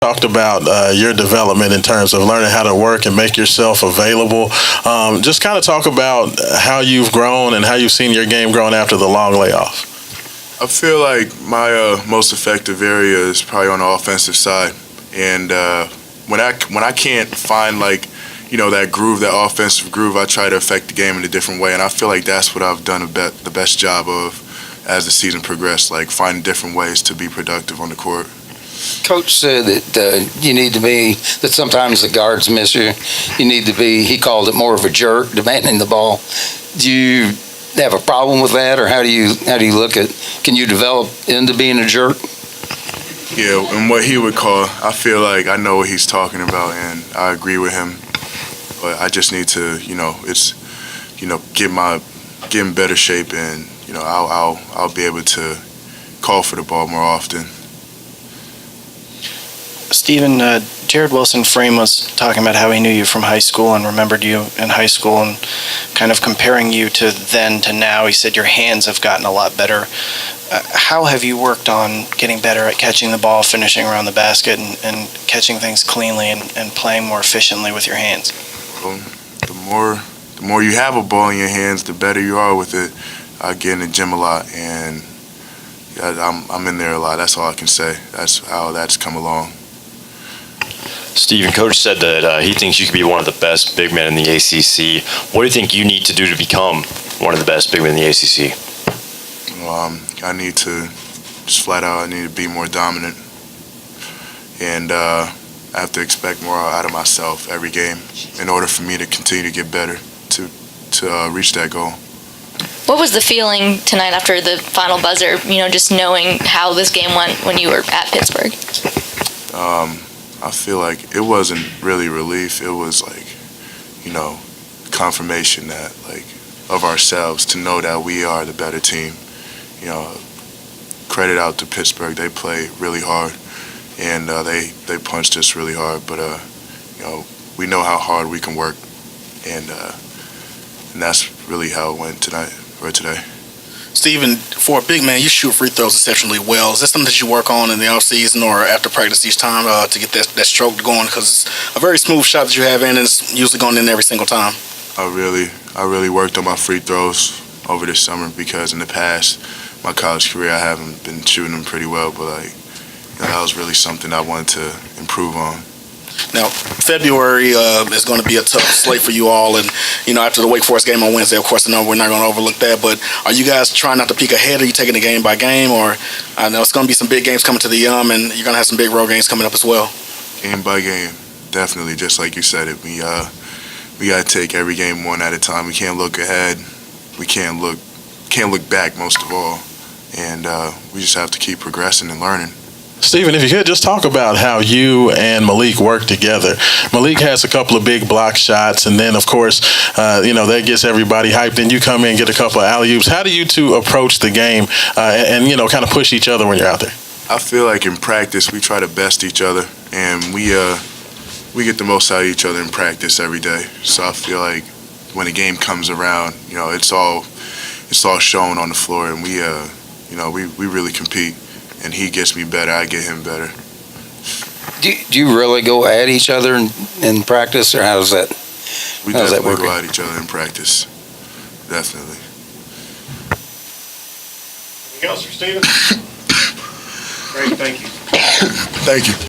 talked about your development in terms of learning how to work and make yourself available. Just kind of talk about how you've grown and how you've seen your game grown after the long layoff. I feel like my most effective area is probably on the offensive side, and when I can't find that groove, that offensive groove, I try to affect the game in a different way, and I feel like that's what I've done the best job of as the season progressed, like finding different ways to be productive on the court. Coach said that sometimes the guards miss you. You need to be, he called it more of a jerk, demanding the ball. Do you have a problem with that, or how do you look at, can you develop into being a jerk? Yeah, and what he would call, I feel like I know what he's talking about, and I agree with him. But I just need to, get in better shape, and I'll be able to call for the ball more often. Steven, Jared Wilson-Frame was talking about how he knew you from high school and remembered you in high school, and kind of comparing you to then to now. He said your hands have gotten a lot better. How have you worked on getting better at catching the ball, finishing around the basket, and catching things cleanly and playing more efficiently with your hands? Well, the more you have a ball in your hands, the better you are with it. I get in the gym a lot, and I'm in there a lot. That's all I can say. That's how that's come along. Steven, Coach said that he thinks you could be one of the best big men in the ACC. What do you think you need to do to become one of the best big men in the ACC? Well, I need to just flat out, I need to be more dominant. And I have to expect more out of myself every game in order for me to continue to get better, to reach that goal. What was the feeling tonight after the final buzzer, just knowing how this game went when you were at Pittsburgh? I feel like it wasn't really relief. It was confirmation that of ourselves, to know that we are the better team. Credit out to Pittsburgh. They play really hard, and they punched us really hard. But we know how hard we can work, and that's really how it went tonight or today. Steven, for a big man, you shoot free throws exceptionally well. Is that something that you work on in the offseason or after practice each time to get that stroke going? Because it's a very smooth shot that you have in, and it's usually going in every single time. I really worked on my free throws over this summer, because in the past, my college career, I haven't been shooting them pretty well, but that was really something I wanted to improve on. Now, February is going to be a tough slate for you all, and after the Wake Forest game on Wednesday, of course, I know we're not going to overlook that. But are you guys trying not to peek ahead? Are you taking it game by game, or I know it's going to be some big games coming to the Yum, and you're going to have some big road games coming up as well? Game by game, definitely. Just like you said it, we got to take every game one at a time. We can't look ahead. We can't look back, most of all, and we just have to keep progressing and learning. Steven, if you could just talk about how you and Malik work together. Malik has a couple of big block shots, and then, of course, that gets everybody hyped. Then you come in and get a couple of alley-oops. How do you two approach the game and kind of push each other when you're out there? I feel like in practice we try to best each other, and we get the most out of each other in practice every day. So I feel like when the game comes around, it's all shown on the floor, and we really compete. And he gets me better, I get him better. Do you really go at each other in practice, or how does that? We definitely go at each other in practice. Definitely. Anything else for Steven? Great, thank you. Thank you.